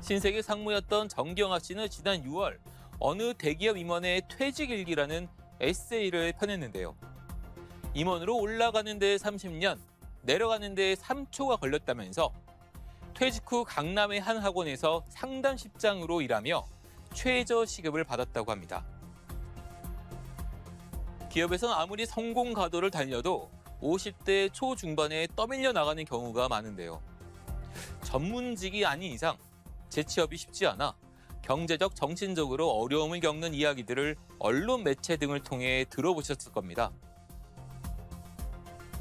신세계 상무였던 정경화 씨는 지난 6월 어느 대기업 임원의 퇴직 일기라는 에세이를 펴냈는데요. 임원으로 올라가는 데 30년, 내려가는 데 3초가 걸렸다면서 퇴직 후 강남의 한 학원에서 상담실장으로 일하며 최저 시급을 받았다고 합니다. 기업에서는 아무리 성공 가도를 달려도 50대 초중반에 떠밀려 나가는 경우가 많은데요. 전문직이 아닌 이상 재취업이 쉽지 않아 경제적, 정신적으로 어려움을 겪는 이야기들을 언론 매체 등을 통해 들어보셨을 겁니다.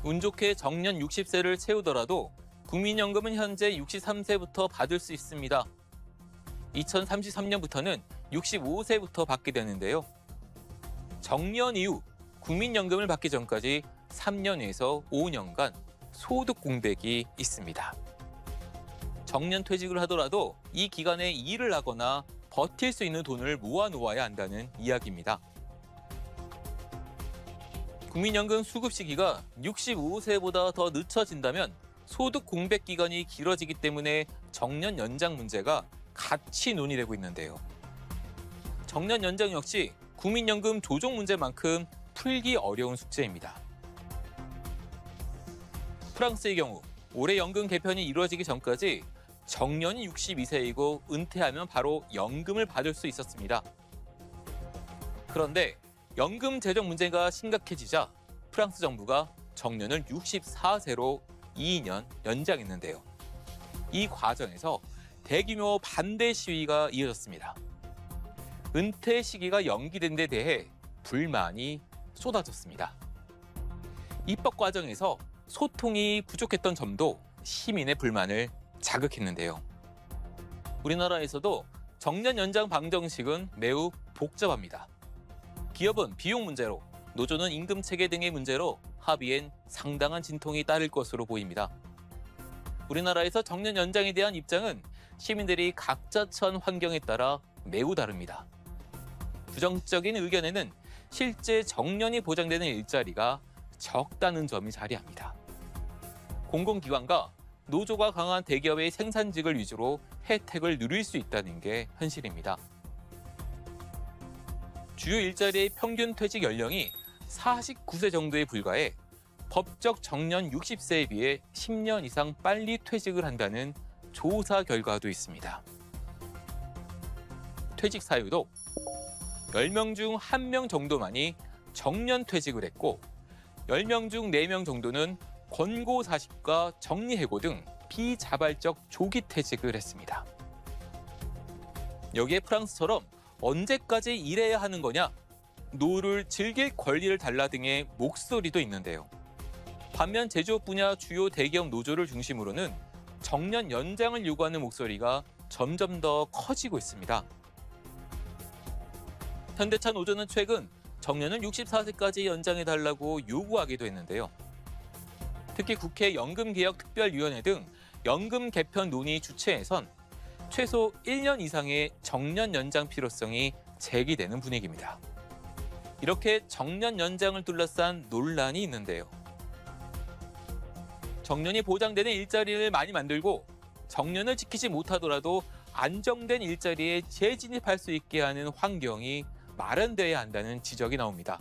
운 좋게 정년 60세를 채우더라도 국민연금은 현재 63세부터 받을 수 있습니다. 2033년부터는 65세부터 받게 되는데요. 정년 이후 국민연금을 받기 전까지 3년에서 5년간 소득 공백이 있습니다. 정년 퇴직을 하더라도 이 기간에 일을 하거나 버틸 수 있는 돈을 모아놓아야 한다는 이야기입니다. 국민연금 수급 시기가 65세보다 더 늦춰진다면 소득 공백 기간이 길어지기 때문에 정년 연장 문제가 같이 논의되고 있는데요. 정년 연장 역시 국민연금 조정 문제만큼 풀기 어려운 숙제입니다. 프랑스의 경우 올해 연금 개편이 이루어지기 전까지 정년이 62세이고 은퇴하면 바로 연금을 받을 수 있었습니다. 그런데 연금 재정 문제가 심각해지자 프랑스 정부가 정년을 64세로 2년 연장했는데요. 이 과정에서 대규모 반대 시위가 이어졌습니다. 은퇴 시기가 연기된 데 대해 불만이 쏟아졌습니다. 입법 과정에서 소통이 부족했던 점도 시민의 불만을 자극했는데요. 우리나라에서도 정년 연장 방정식은 매우 복잡합니다. 기업은 비용 문제로, 노조는 임금 체계 등의 문제로 합의엔 상당한 진통이 따를 것으로 보입니다. 우리나라에서 정년 연장에 대한 입장은 시민들이 각자 처한 환경에 따라 매우 다릅니다. 부정적인 의견에는 실제 정년이 보장되는 일자리가 적다는 점이 자리합니다. 공공기관과 노조가 강한 대기업의 생산직을 위주로 혜택을 누릴 수 있다는 게 현실입니다. 주요 일자리의 평균 퇴직 연령이 49세 정도에 불과해 법적 정년 60세에 비해 10년 이상 빨리 퇴직을 한다는 조사 결과도 있습니다. 퇴직 사유도 10명 중 1명 정도만이 정년 퇴직을 했고 10명 중 4명 정도는 권고사직과 정리해고 등 비자발적 조기 퇴직을 했습니다. 여기에 프랑스처럼 언제까지 일해야 하는 거냐, 노후를 즐길 권리를 달라 등의 목소리도 있는데요. 반면 제조업 분야 주요 대기업 노조를 중심으로는 정년 연장을 요구하는 목소리가 점점 더 커지고 있습니다. 현대차 노조는 최근 정년을 64세까지 연장해달라고 요구하기도 했는데요. 특히 국회 연금개혁특별위원회 등 연금 개편 논의 주체에선 최소 1년 이상의 정년 연장 필요성이 제기되는 분위기입니다. 이렇게 정년 연장을 둘러싼 논란이 있는데요. 정년이 보장되는 일자리를 많이 만들고 정년을 지키지 못하더라도 안정된 일자리에 재진입할 수 있게 하는 환경이 마련돼야 한다는 지적이 나옵니다.